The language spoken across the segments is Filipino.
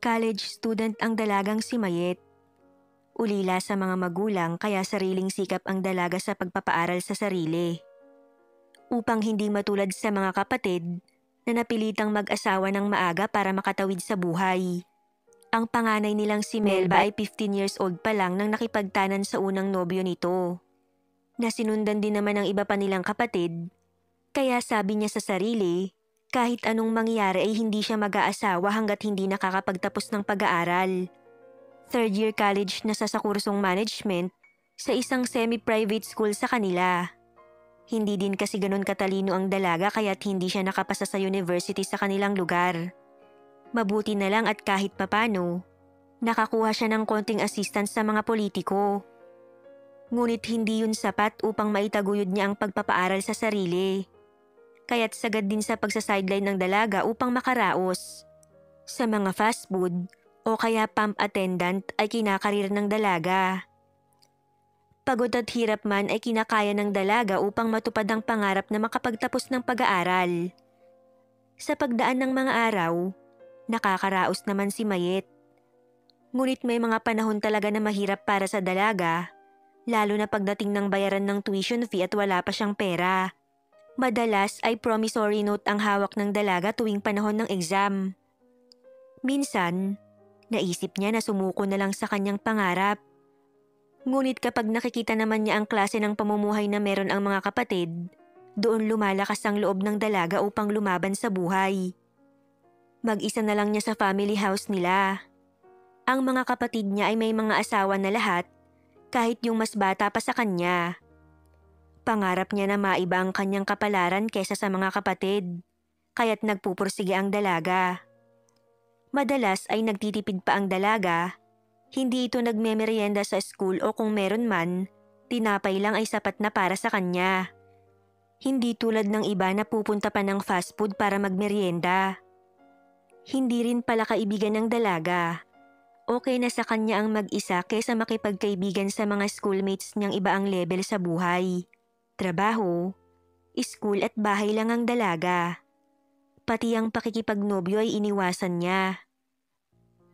College student ang dalagang si Mayet. Ulila sa mga magulang kaya sariling sikap ang dalaga sa pagpapaaral sa sarili. Upang hindi matulad sa mga kapatid na napilitang mag-asawa ng maaga para makatawid sa buhay. Ang panganay nilang si Melba ay 15 years old pa lang nang nakipagtanan sa unang nobyo nito. Nasinundan din naman ng iba pa nilang kapatid, kaya sabi niya sa sarili, kahit anong mangyari ay hindi siya mag-aasawa hanggat hindi nakakapagtapos ng pag-aaral. Third year college na sa kursong management sa isang semi-private school sa kanila. Hindi din kasi ganun katalino ang dalaga kaya't hindi siya nakapasa sa university sa kanilang lugar. Mabuti na lang at kahit papano, nakakuha siya ng konting assistance sa mga politiko. Ngunit hindi yun sapat upang maitaguyod niya ang pagpapaaral sa sarili. Kaya't sagad din sa pagsasideline ng dalaga upang makaraos. Sa mga fast food o kaya pump attendant ay kinakarir ng dalaga. Pagod at hirap man ay kinakaya ng dalaga upang matupad ang pangarap na makapagtapos ng pag-aaral. Sa pagdaan ng mga araw, nakakaraos naman si Mayet. Ngunit may mga panahon talaga na mahirap para sa dalaga, lalo na pagdating ng bayaran ng tuition fee at wala pa siyang pera. Madalas ay promissory note ang hawak ng dalaga tuwing panahon ng exam. Minsan, naisip niya na sumuko na lang sa kanyang pangarap. Ngunit kapag nakikita naman niya ang klase ng pamumuhay na meron ang mga kapatid, doon lumalakas ang loob ng dalaga upang lumaban sa buhay. Mag-isa na lang niya sa family house nila. Ang mga kapatid niya ay may mga asawa na lahat, kahit yung mas bata pa sa kanya. Pangarap niya na maiba ang kanyang kapalaran kesa sa mga kapatid, kaya't nagpupursige ang dalaga. Madalas ay nagtitipid pa ang dalaga. Hindi ito nagmemeryenda sa school o kung meron man, tinapay lang ay sapat na para sa kanya. Hindi tulad ng iba na pupunta pa ng fast food para magmeryenda. Hindi rin pala kaibigan ng dalaga. Okay na sa kanya ang mag-isa kaysa makipagkaibigan sa mga schoolmates niyang iba ang level sa buhay. Trabaho, school at bahay lang ang dalaga. Pati ang pakikipagnobyo ay iniwasan niya.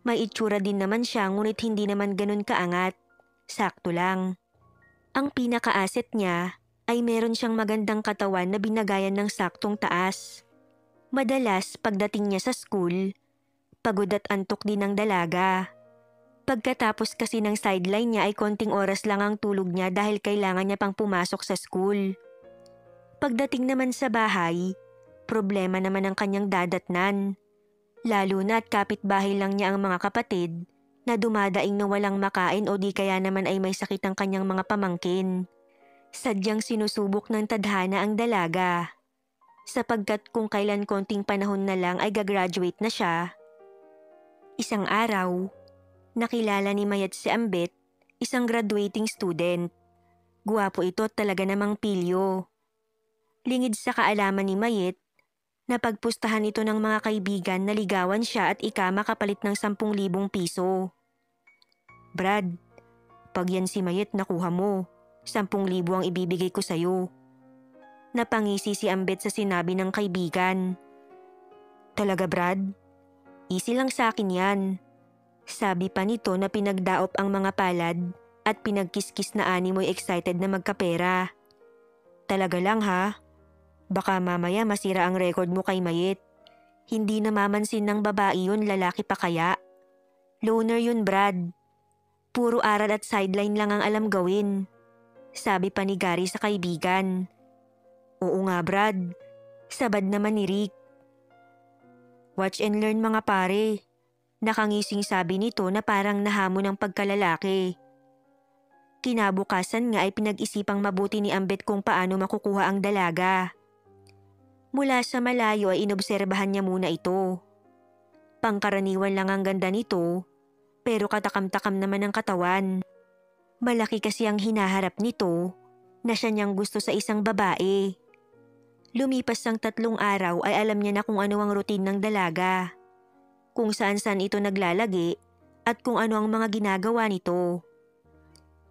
May itsura din naman siya ngunit hindi naman ganun kaangat. Sakto lang. Ang pinaka-asset niya ay meron siyang magandang katawan na binagayan ng saktong taas. Madalas pagdating niya sa school, pagod at antok din ang dalaga. Pagkatapos kasi ng sideline niya ay konting oras lang ang tulog niya dahil kailangan niya pang pumasok sa school. Pagdating naman sa bahay, problema naman ang kanyang dadatnan. Lalo na at kapitbahay lang niya ang mga kapatid na dumadaing na walang makain o di kaya naman ay may sakit ang kanyang mga pamangkin. Sadyang sinusubok ng tadhana ang dalaga. Sapagkat kung kailan konting panahon na lang ay gagraduate na siya. Isang araw, nakilala ni Mayet si Ambet, isang graduating student. Guwapo ito at talaga namang pilyo. Lingid sa kaalaman ni Mayet, napagpustahan ito ng mga kaibigan na ligawan siya at ikama kapalit ng 10,000 piso. Brad, pag yan si Mayet nakuha mo, 10,000 ang ibibigay ko sa'yo. Napangisi si Ambet sa sinabi ng kaibigan. Talaga Brad? Easy lang sa akin yan. Sabi pa nito na pinagdaop ang mga palad at pinagkiskis na animoy excited na magkapera. Talaga lang ha? Baka mamaya masira ang record mo kay Mayet. Hindi namamansin ng babae yun, lalaki pa kaya? Loner yun Brad. Puro aral at sideline lang ang alam gawin. Sabi pa ni Gary sa kaibigan. Oo nga Brad, sabad naman ni Rick. Watch and learn mga pare. Nakangising sabi nito na parang nahamon ng pagkalalaki. Kinabukasan nga ay pinag-isipang mabuti ni Ambet kung paano makukuha ang dalaga. Mula sa malayo ay inobserbahan niya muna ito. Pangkaraniwan lang ang ganda nito, pero katakam-takam naman ang katawan. Malaki kasi ang hinaharap nito na siya niyang gusto sa isang babae. Lumipas ang 3 araw ay alam niya na kung ano ang routine ng dalaga. Kung saan-saan ito naglalagi at kung ano ang mga ginagawa nito.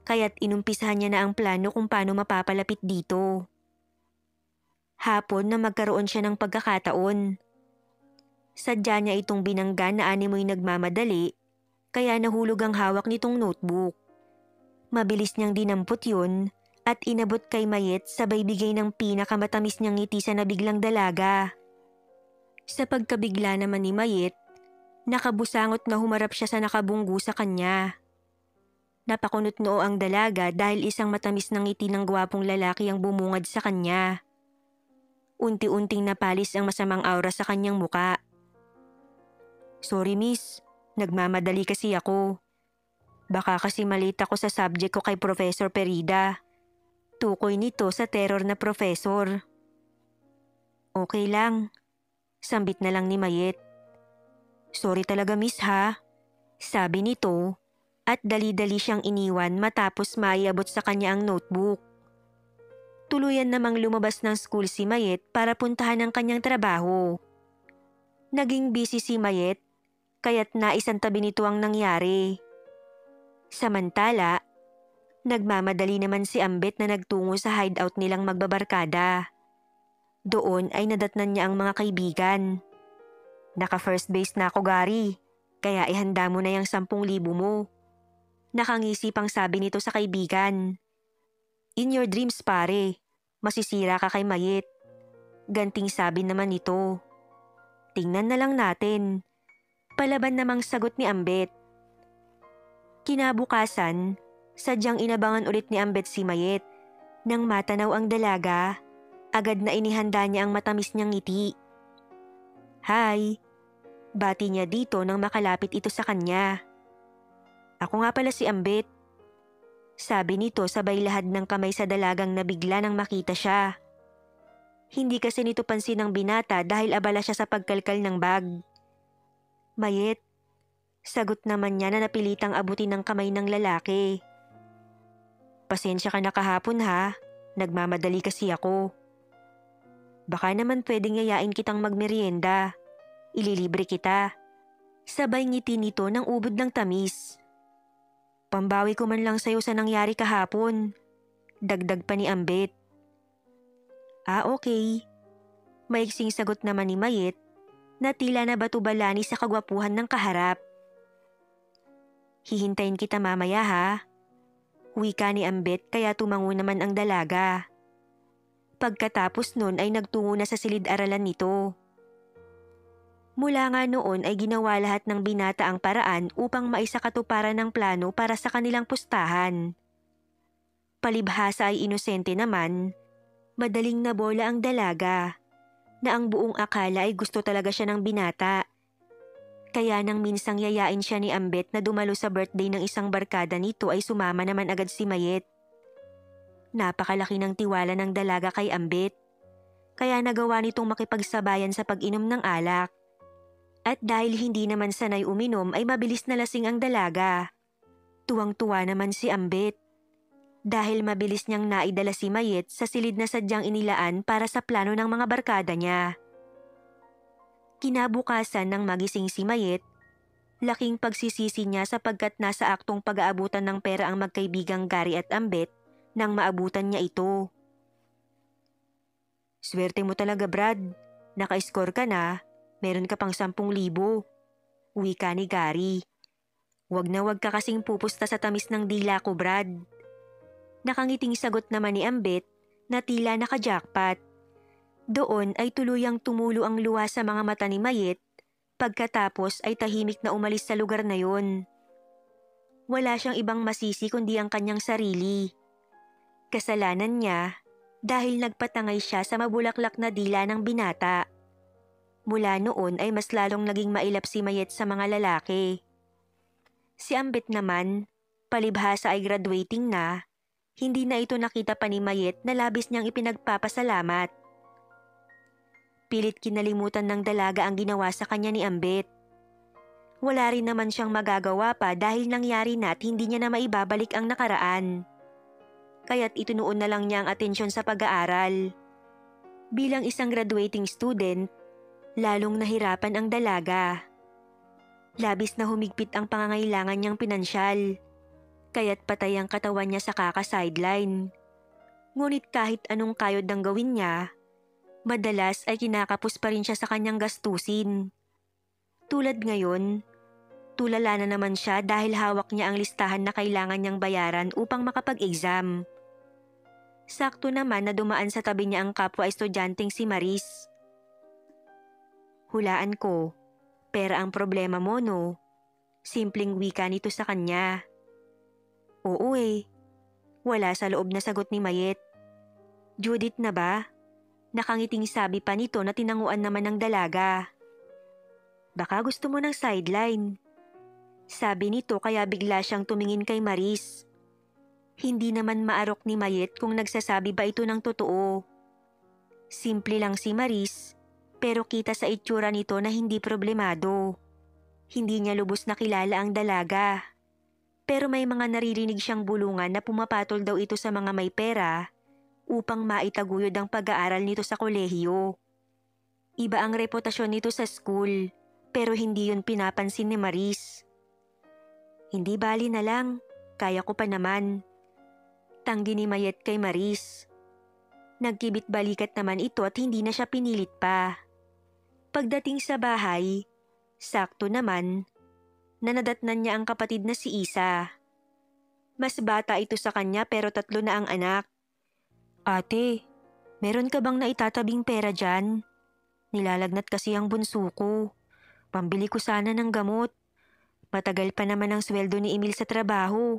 Kaya't inumpisahan niya na ang plano kung paano mapapalapit dito. Hapon na magkaroon siya ng pagkakataon. Sadya niya itong binangga na animoy nagmamadali, kaya nahulog ang hawak nitong notebook. Mabilis niyang dinampot yun at inabot kay Mayet sabay bigay ng pinakamatamis niyang ngiti sa nabiglang dalaga. Sa pagkabigla naman ni Mayet, nakabusangot na humarap siya sa nakabunggo sa kanya. Napakunot noo ang dalaga dahil isang matamis ng ngiti ng gwapong lalaki ang bumungad sa kanya. Unti-unting napalis ang masamang aura sa kanyang muka. "Sorry miss, nagmamadali kasi ako. Baka kasi malita ko sa subject ko kay Professor Perida. Tukoy nito sa terror na professor." "Okay lang," sambit na lang ni Mayet. "Sorry talaga miss ha," sabi nito at dali-dali siyang iniwan matapos maiabot sa kanya ang notebook. Tuluyan namang lumabas ng school si Mayet para puntahan ang kanyang trabaho. Naging busy si Mayet kaya't naisantabi nito ang nangyari. Samantala, nagmamadali naman si Ambet na nagtungo sa hideout nilang magbabarkada. Doon ay nadatnan niya ang mga kaibigan. "Naka-first base na ako, Gary, kaya ihanda mo na yung 10,000 mo." Nakangisi pang sabi nito sa kaibigan. "In your dreams pare, masisira ka kay Mayet." Ganting sabi naman nito. "Tingnan na lang natin." Palaban namang sagot ni Ambet. Kinabukasan, sadyang inabangan ulit ni Ambet si Mayet. Nang matanaw ang dalaga, agad na inihanda niya ang matamis niyang ngiti. "Hi," bati niya dito nang makalapit ito sa kanya. "Ako nga pala si Ambet," sabi nito sabay lahad ng kamay sa dalagang nabigla nang makita siya. Hindi kasi nito pansin ng binata dahil abala siya sa pagkalkal ng bag. "Mayet," sagot naman niya na napilitang abutin ng kamay ng lalaki. "Pasensya ka na kahapon ha, nagmamadali kasi ako. Baka naman pwedeng yayain kitang magmerienda. Ililibre kita." Sabay ngiti nito ng ubod ng tamis. "Pambawi ko man lang sa'yo sa nangyari kahapon," dagdag pa ni Ambet. "Ah, okay." Maiksing sagot naman ni Mayet na tila na batubalani sa kagwapuhan ng kaharap. "Hihintayin kita mamaya ha." Wika ni Ambet kaya tumango naman ang dalaga. Pagkatapos nun ay nagtungo na sa silid-aralan nito. Mula nga noon ay ginawa lahat ng binata ang paraan upang maisakatuparan ng plano para sa kanilang pustahan. Palibhasa ay inosente naman, madaling nabola ang dalaga, na ang buong akala ay gusto talaga siya ng binata. Kaya nang minsang yayain siya ni Ambet na dumalo sa birthday ng isang barkada nito ay sumama naman agad si Mayet. Napakalaki ng tiwala ng dalaga kay Ambet, kaya nagawa nitong makipagsabayan sa pag-inom ng alak. At dahil hindi naman sanay uminom ay mabilis na lasing ang dalaga. Tuwang-tuwa naman si Ambet dahil mabilis niyang naidala si Mayet sa silid na sadyang inilaan para sa plano ng mga barkada niya. Kinabukasan nang magising si Mayet, laking pagsisisi niya sapagkat nasa aktong pag-aabutan ng pera ang magkaibigang Gary at Ambet nang maabutan niya ito. "Swerte mo talaga Brad, naka-score ka na. Meron ka pang 10,000. Wika ni Gary. "Wag na wag ka kasing pupusta sa tamis ng dila ko, Brad." Nakangiting sagot naman ni Ambet na tila naka-jackpot. Doon ay tuluyang tumulo ang luha sa mga mata ni Mayet, pagkatapos ay tahimik na umalis sa lugar na yon. Wala siyang ibang masisi kundi ang kanyang sarili. Kasalanan niya dahil nagpatangay siya sa mabulaklak na dila ng binata. Mula noon ay mas lalong naging mailap si Mayet sa mga lalaki. Si Ambet naman, palibhasa ay graduating na, hindi na ito nakita pa ni Mayet na labis niyang ipinagpapasalamat. Pilit kinalimutan ng dalaga ang ginawa sa kanya ni Ambet. Wala rin naman siyang magagawa pa dahil nangyari na at hindi niya na maibabalik ang nakaraan. Kaya't itunoon na lang niya ang atensyon sa pag-aaral. Bilang isang graduating student, lalong nahirapan ang dalaga. Labis na humigpit ang pangangailangan niyang pinansyal, kaya't patay ang katawan niya sa kaka-sideline. Ngunit kahit anong kayod ang gawin niya, madalas ay kinakapos pa rin siya sa kanyang gastusin. Tulad ngayon, tulala na naman siya dahil hawak niya ang listahan na kailangan niyang bayaran upang makapag-exam. Sakto naman na dumaan sa tabi niya ang kapwa estudyanteng si Maris. Hulaan ko, pera ang problema mo no? Simpleng wika nito sa kanya. Oo eh, wala sa loob na sagot ni Mayet. Judith na ba? Nakangiting sabi pa nito na tinanguan naman ng dalaga. Baka gusto mo ng sideline. Sabi nito kaya bigla siyang tumingin kay Maris. Hindi naman maarok ni Mayet kung nagsasabi ba ito ng totoo. Simple lang si Maris, pero kita sa itsura nito na hindi problemado. Hindi niya lubos na kilala ang dalaga. Pero may mga naririnig siyang bulungan na pumapatol daw ito sa mga may pera upang maitaguyod ang pag-aaral nito sa kolehiyo. Iba ang reputasyon nito sa school, pero hindi yun pinapansin ni Maris. Hindi bali na lang, kaya ko pa naman. Tanggi ni Mayet kay Maris. Nagkibit balikat naman ito at hindi na siya pinilit pa. Pagdating sa bahay, sakto naman, nanadatnan niya ang kapatid na si Isa. Mas bata ito sa kanya pero 3 na ang anak. Ate, meron ka bang naitatabing pera dyan? Nilalagnat kasi ang bunso ko. Pambili ko sana ng gamot. Matagal pa naman ang sweldo ni Emil sa trabaho.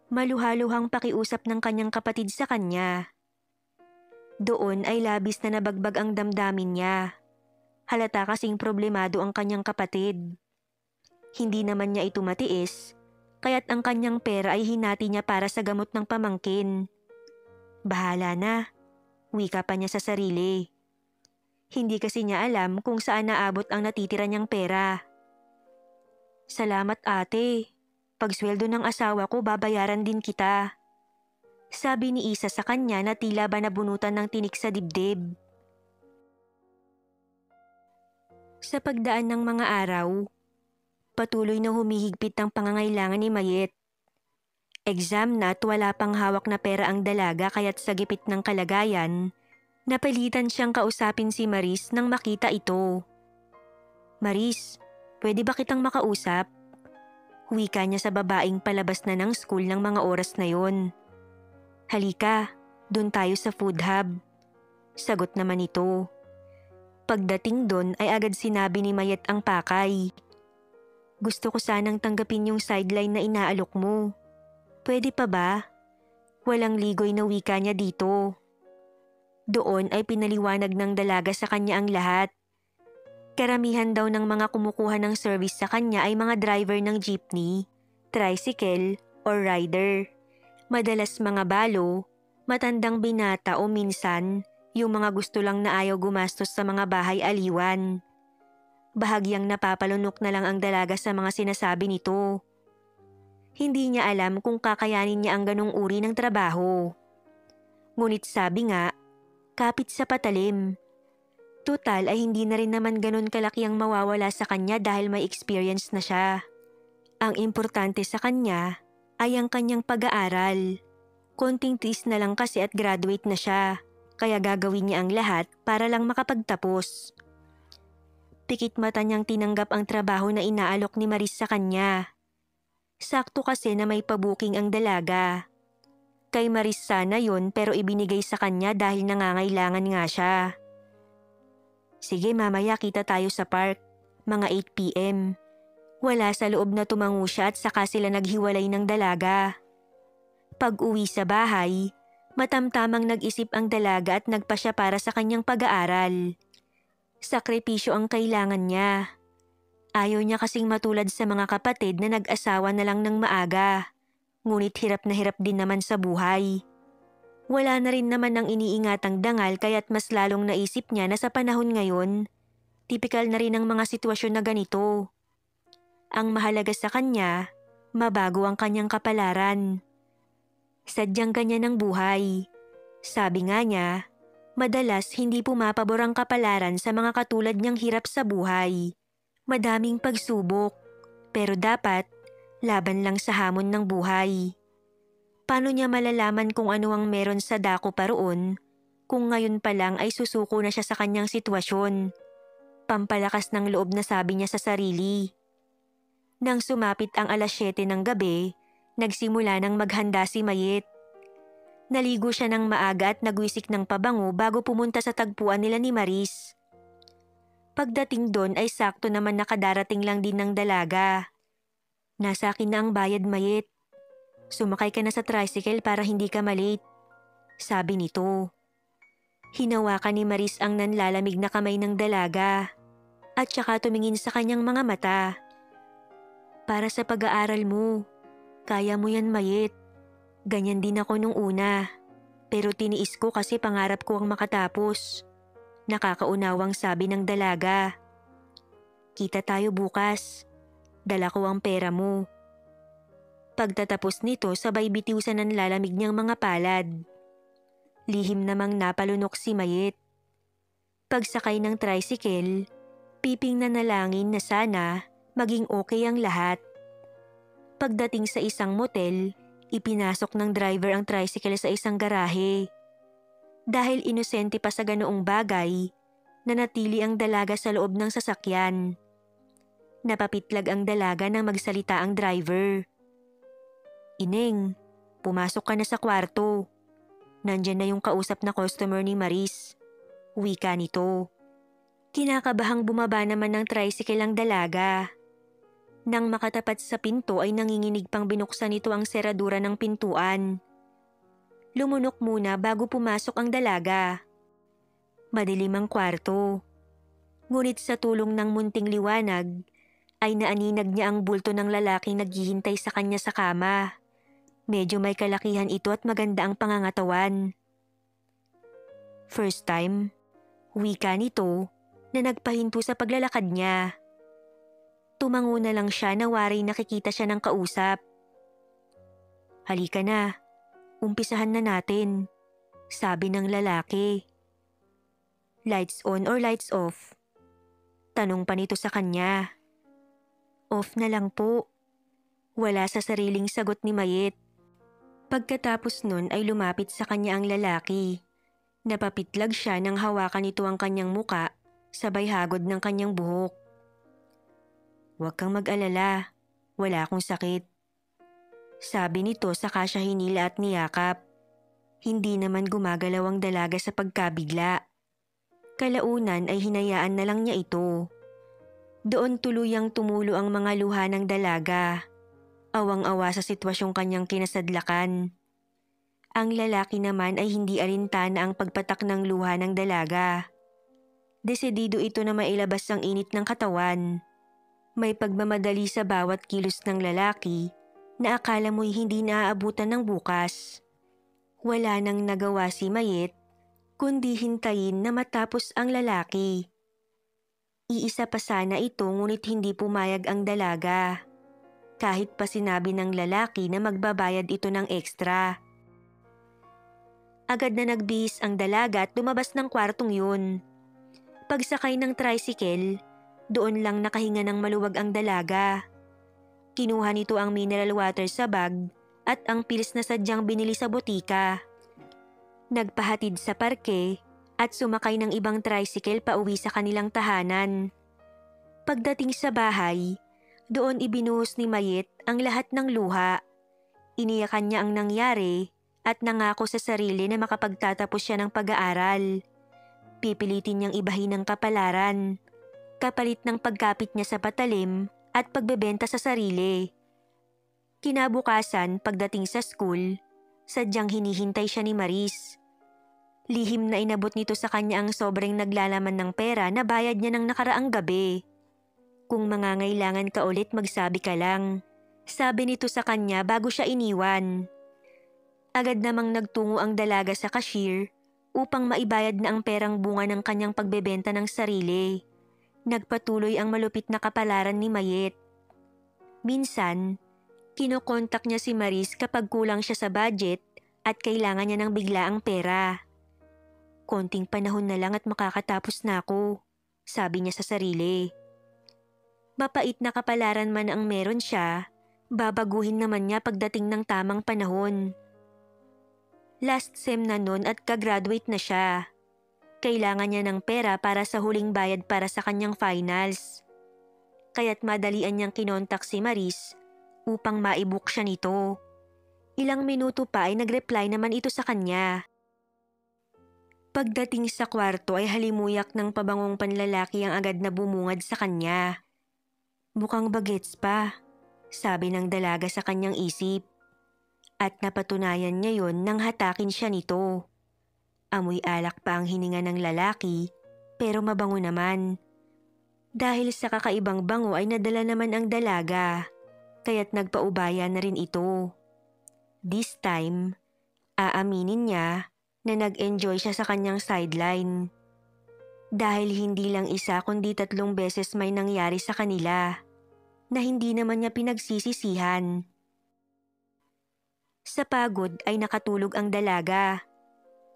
Maluhaluhang pakiusap ng kanyang kapatid sa kanya. Doon ay labis na nabagbag ang damdamin niya. Halata kasing problemado ang kanyang kapatid. Hindi naman niya ito matiis, kaya't ang kanyang pera ay hinati niya para sa gamot ng pamangkin. Bahala na, wika pa niya sa sarili. Hindi kasi niya alam kung saan naabot ang natitira niyang pera. Salamat ate. Pagsweldo ng asawa ko, babayaran din kita. Sabi ni Isa sa kanya na tila ba nabunutan ng tinik sa dibdib. Sa pagdaan ng mga araw, patuloy na humihigpit ang pangangailangan ni Mayet. Exam na at wala pang hawak na pera ang dalaga kaya't sa gipit ng kalagayan, napilitan siyang kausapin si Maris nang makita ito. Maris, pwede ba kitang makausap? Wika niya sa babaeng palabas na ng school ng mga oras na yon. Halika, doon tayo sa food hub. Sagot naman ito. Pagdating doon ay agad sinabi ni Mayet ang pakay. Gusto ko sanang tanggapin yung sideline na inaalok mo. Pwede pa ba? Walang ligoy na wika niya dito. Doon ay pinaliwanag ng dalaga sa kanya ang lahat. Karamihan daw ng mga kumukuha ng service sa kanya ay mga driver ng jeepney, tricycle, or rider. Madalas mga balo, matandang binata o minsan, yung mga gusto lang na ayaw gumastos sa mga bahay aliwan. Bahagyang napapalunok na lang ang dalaga sa mga sinasabi nito. Hindi niya alam kung kakayanin niya ang ganong uri ng trabaho. Ngunit sabi nga, kapit sa patalim. Tutal ay hindi na rin naman ganun kalaki ang mawawala sa kanya dahil may experience na siya. Ang importante sa kanya ay ang kanyang pag-aaral. Konting tiis na lang kasi at graduate na siya, kaya gagawin niya ang lahat para lang makapagtapos. Pikit mata niyang tinanggap ang trabaho na inaalok ni Maris sa kanya. Sakto kasi na may pabuking ang dalaga. Kay Maris sana yon pero ibinigay sa kanya dahil nangangailangan nga siya. Sige mamaya kita tayo sa park, mga 8 p.m. Wala sa loob na tumango siya at saka sila naghiwalay ng dalaga. Pag-uwi sa bahay, matamtamang nag-isip ang dalaga at nagpa siya para sa kanyang pag-aaral. Sakripisyo ang kailangan niya. Ayaw niya kasing matulad sa mga kapatid na nag-asawa na lang ng maaga. Ngunit hirap na hirap din naman sa buhay. Wala na rin naman ang iniingatang dangal kaya't mas lalong naisip niya na sa panahon ngayon, tipikal na rin ang mga sitwasyon na ganito. Ang mahalaga sa kanya, mabago ang kanyang kapalaran. Sadyang kanya ng buhay. Sabi nga niya, madalas hindi pumapabor ang kapalaran sa mga katulad niyang hirap sa buhay. Madaming pagsubok, pero dapat laban lang sa hamon ng buhay. Paano niya malalaman kung ano ang meron sa dako pa roon kung ngayon pa lang ay susuko na siya sa kanyang sitwasyon? Pampalakas ng loob na sabi niya sa sarili. Nang sumapit ang 7:00 ng gabi, nagsimula nang maghanda si Mayet. Naligo siya ng maaga at nagwisik ng pabango bago pumunta sa tagpuan nila ni Maris. Pagdating doon ay sakto naman nakadarating lang din ng dalaga. Nasa akin na ang bayad, Mayet. Sumakay ka na sa tricycle para hindi ka malate, sabi nito. Hinawakan ni Maris ang nanlalamig na kamay ng dalaga at saka tumingin sa kanyang mga mata. Para sa pag-aaral mo, kaya mo yan, Mayet. Ganyan din ako nung una, pero tiniis ko kasi pangarap ko ang makatapos. Nakakaunawang sabi ng dalaga. Kita tayo bukas. Dala ko ang pera mo. Pagtatapos nito, sabay bitiw sa nanlalamig niyang mga palad. Lihim namang napalunok si Mayet. Pagsakay ng tricycle, piping na nalangin na sana maging okay ang lahat. Pagdating sa isang motel, ipinasok ng driver ang tricycle sa isang garahe. Dahil inosente pa sa ganoong bagay, nanatili ang dalaga sa loob ng sasakyan. Napapitlag ang dalaga nang magsalita ang driver. Ineng, pumasok ka na sa kwarto. Nandyan na yung kausap na customer ni Maris. Wika nito. Kinakabahang bumaba naman ng tricycle ang dalaga. Nang makatapat sa pinto ay nanginginig pang binuksan nito ang seradura ng pintuan. Lumunok muna bago pumasok ang dalaga. Madilim ang kwarto. Ngunit sa tulong ng munting liwanag, ay naaninag niya ang bulto ng lalaking naghihintay sa kanya sa kama. Medyo may kalakihan ito at maganda ang pangangatawan. First time, wika nito na nagpahinto sa paglalakad niya. Tumango na lang siya na waring nakikita siya ng kausap. Halika na, umpisahan na natin, sabi ng lalaki. Lights on or lights off? Tanong pa nito sa kanya. Off na lang po. Wala sa sariling sagot ni Mayet. Pagkatapos nun ay lumapit sa kanya ang lalaki. Napapitlag siya nang hawakan nito ang kanyang muka, sabay hagod ng kanyang buhok. Huwag kang mag-alala, wala akong sakit. Sabi nito saka siya hinila at niyakap. Hindi naman gumagalaw ang dalaga sa pagkabigla. Kalaunan ay hinayaan na lang niya ito. Doon tuluyang tumulo ang mga luha ng dalaga. Awang-awa sa sitwasyong kanyang kinasadlakan. Ang lalaki naman ay hindi alintana ang pagpatak ng luha ng dalaga. Desidido ito na mailabas ang init ng katawan. May pagmamadali sa bawat kilos ng lalaki na akala mo'y hindi naaabutan ng bukas. Wala nang nagawa si Mayet kundi hintayin na matapos ang lalaki. Iisa pa sana ito ngunit hindi pumayag ang dalaga. Kahit pa sinabi ng lalaki na magbabayad ito ng ekstra. Agad na nagbihis ang dalaga at lumabas ng kwartong yun. Pagsakay ng tricycle, doon lang nakahinga ng maluwag ang dalaga. Kinuha nito ang mineral water sa bag at ang pills na sadyang binili sa botika. Nagpahatid sa parke at sumakay ng ibang tricycle pa uwi sa kanilang tahanan. Pagdating sa bahay, doon ibinuhos ni Mayet ang lahat ng luha. Iniyakan niya ang nangyari at nangako sa sarili na makapagtatapos siya ng pag-aaral. Pipilitin niyang ibahin ang kapalaran, kapalit ng pagkapit niya sa patalim at pagbebenta sa sarili. Kinabukasan, pagdating sa school, sadyang hinihintay siya ni Maris. Lihim na inabot nito sa kanya ang sobrang naglalaman ng pera na bayad niya ng nakaraang gabi. Kung mangangailangan ka ulit magsabi ka lang, sabi nito sa kanya bago siya iniwan. Agad namang nagtungo ang dalaga sa cashier upang maibayad na ang perang bunga ng kanyang pagbebenta ng sarili. Nagpatuloy ang malupit na kapalaran ni Mayet. Minsan, kinokontak niya si Maris kapag kulang siya sa budget at kailangan niya ng biglaang pera. Konting panahon na lang at makakatapos na ako, sabi niya sa sarili. Mapait na kapalaran man ang meron siya, babaguhin naman niya pagdating ng tamang panahon. Last sem na nun at kagraduate na siya. Kailangan niya ng pera para sa huling bayad para sa kanyang finals. Kaya't madalian niyang kinontak si Maris upang maibook siya nito. Ilang minuto pa ay nagreply naman ito sa kanya. Pagdating sa kwarto ay halimuyak ng pabangong panlalaki ang agad na bumungad sa kanya. Mukhang bagets pa, sabi ng dalaga sa kanyang isip. At napatunayan niya yon nang hatakin siya nito. Amoy alak pa ang hininga ng lalaki, pero mabango naman. Dahil sa kakaibang bango ay nadala naman ang dalaga, kaya't nagpaubaya na rin ito. This time, aaminin niya na nag-enjoy siya sa kanyang sideline. Dahil hindi lang isa kundi 3 beses may nangyari sa kanila, na hindi naman niya pinagsisisihan. Sa pagod ay nakatulog ang dalaga.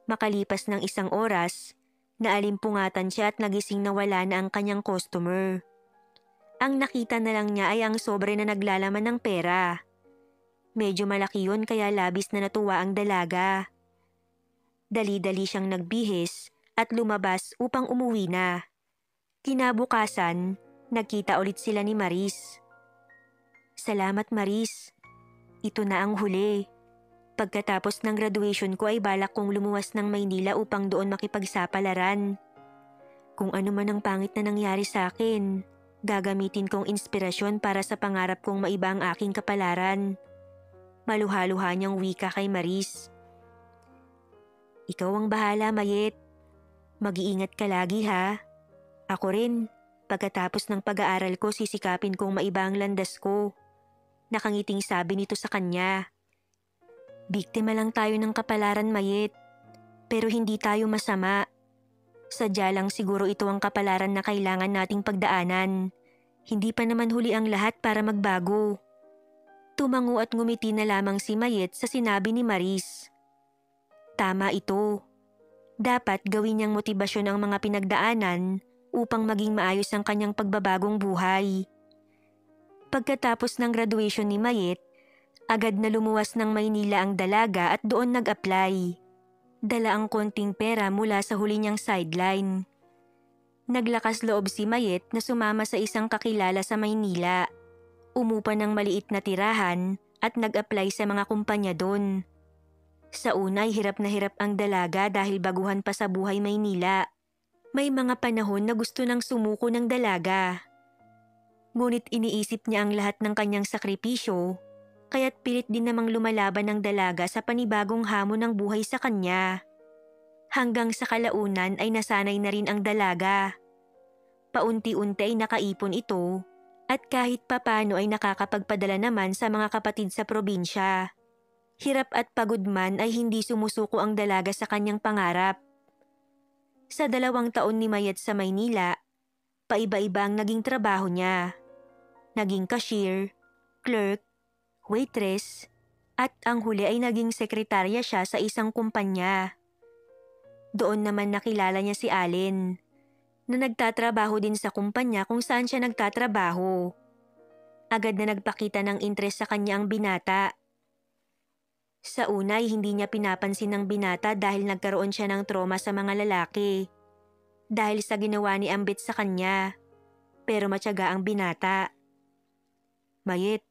Makalipas ng 1 oras, naalimpungatan siya at nagising na wala na ang kanyang customer. Ang nakita na lang niya ay ang sobre na naglalaman ng pera. Medyo malaki yun kaya labis na natuwa ang dalaga. Dali-dali siyang nagbihis at lumabas upang umuwi na. Kinabukasan, nagkita ulit sila ni Maris. Salamat Maris, ito na ang huli. Pagkatapos ng graduation ko ay balak kong lumuwas ng Maynila upang doon makipagsapalaran. Kung ano man ang pangit na nangyari sa akin, gagamitin kong inspirasyon para sa pangarap kong maiba ang aking kapalaran. Maluha-luha niyang wika kay Maris. Ikaw ang bahala, Mayet. Mag-iingat ka lagi ha. Ako rin, pagkatapos ng pag-aaral ko sisikapin kong maiba ang landas ko. Nakangiting sabi nito sa kanya. Biktima lang tayo ng kapalaran, Mayet. Pero hindi tayo masama. Sadya lang siguro ito ang kapalaran na kailangan nating pagdaanan. Hindi pa naman huli ang lahat para magbago. Tumango at ngumiti na lamang si Mayet sa sinabi ni Maris. Tama ito. Dapat gawin niyang motibasyon ang mga pinagdaanan upang maging maayos ang kanyang pagbabagong buhay. Pagkatapos ng graduation ni Mayet, agad na lumuwas ng Maynila ang dalaga at doon nag-apply. Dala ang konting pera mula sa huli niyang sideline. Naglakas loob si Mayet na sumama sa isang kakilala sa Maynila. Umupa ng maliit na tirahan at nag-apply sa mga kumpanya doon. Sa una ay hirap na hirap ang dalaga dahil baguhan pa sa buhay Maynila. May mga panahon na gusto nang sumuko ng dalaga. Ngunit iniisip niya ang lahat ng kanyang sakripisyo, kaya't pilit din namang lumalaban ng dalaga sa panibagong hamon ng buhay sa kanya. Hanggang sa kalaunan ay nasanay na rin ang dalaga. Paunti-unti ay nakaipon ito at kahit papano ay nakakapagpadala naman sa mga kapatid sa probinsya. Hirap at pagod man ay hindi sumusuko ang dalaga sa kanyang pangarap. Sa 2 taon ni Mayet sa Maynila, paiba-iba ang naging trabaho niya. Naging cashier, clerk, waitress, at ang huli ay naging sekretarya siya sa isang kumpanya. Doon naman nakilala niya si Allen, na nagtatrabaho din sa kumpanya kung saan siya nagtatrabaho. Agad na nagpakita ng interes sa kanya ang binata. Sa una ay hindi niya pinapansin ng binata dahil nagkaroon siya ng trauma sa mga lalaki. Dahil sa ginawa ni Ambit sa kanya, pero matyaga ang binata. Mayet,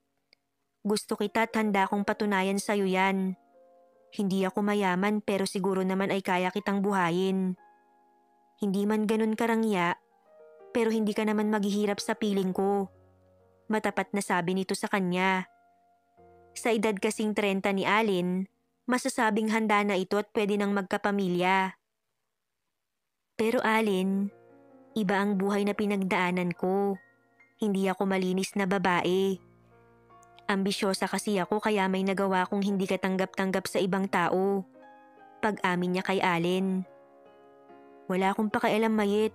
gusto kita at handa kong patunayan sa'yo yan. Hindi ako mayaman pero siguro naman ay kaya kitang buhayin. Hindi man ganun karangya, pero hindi ka naman maghihirap sa piling ko. Matapat na sabi nito sa kanya. Sa edad kasing 30 ni Allen, masasabing handa na ito at pwede nang magkapamilya. Pero Allen, iba ang buhay na pinagdaanan ko. Hindi ako malinis na babae. Ambisyosa kasi ako kaya may nagawa kong hindi katanggap-tanggap sa ibang tao. Pag-amin niya kay Allen. Wala akong pakialam, Mayet.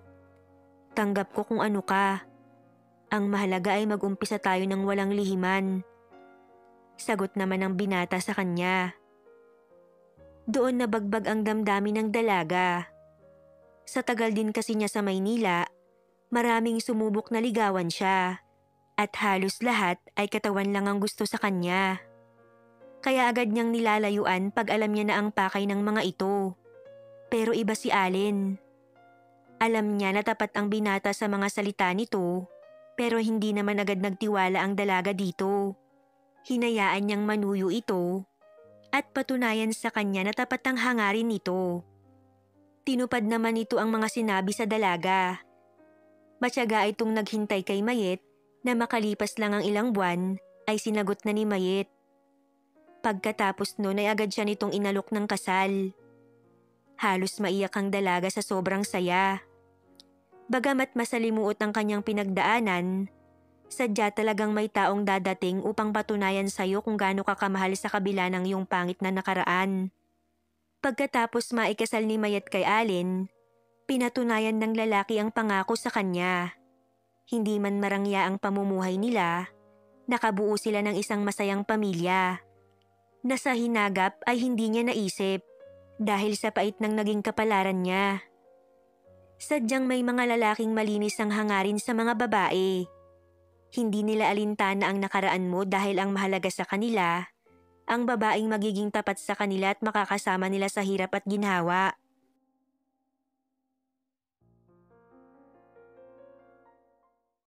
Tanggap ko kung ano ka. Ang mahalaga ay mag-umpisa tayo ng walang lihiman. Sagot naman ng binata sa kanya. Doon nabagbag ang damdamin ng dalaga. Sa tagal din kasi niya sa Maynila, maraming sumubok na ligawan siya. At halos lahat ay katawan lang ang gusto sa kanya. Kaya agad niyang nilalayuan pag alam niya na ang pakay ng mga ito. Pero iba si Allen. Alam niya na tapat ang binata sa mga salita nito, pero hindi naman agad nagtiwala ang dalaga dito. Hinayaan niyang manuyo ito at patunayan sa kanya na tapat ang hangarin nito. Tinupad naman ito ang mga sinabi sa dalaga. Matyaga itong naghintay kay Mayet na makalipas lang ang ilang buwan ay sinagot na ni Mayet. Pagkatapos nun ay agad siya nitong inalok ng kasal. Halos maiyak ang dalaga sa sobrang saya. Bagamat masalimuot ang kanyang pinagdaanan, sadya talagang may taong dadating upang patunayan sa'yo kung gaano ka kamahal sa kabila ng iyong pangit na nakaraan. Pagkatapos maikasal ni Mayet kay Allen, pinatunayan ng lalaki ang pangako sa kanya. Hindi man marangya ang pamumuhay nila, nakabuo sila ng isang masayang pamilya. Na sa hinagap ay hindi niya naisip dahil sa pait ng naging kapalaran niya. Sadyang may mga lalaking malinis ang hangarin sa mga babae. Hindi nila alintana ang nakaraan mo dahil ang mahalaga sa kanila, ang babaeng magiging tapat sa kanila at makakasama nila sa hirap at ginhawa.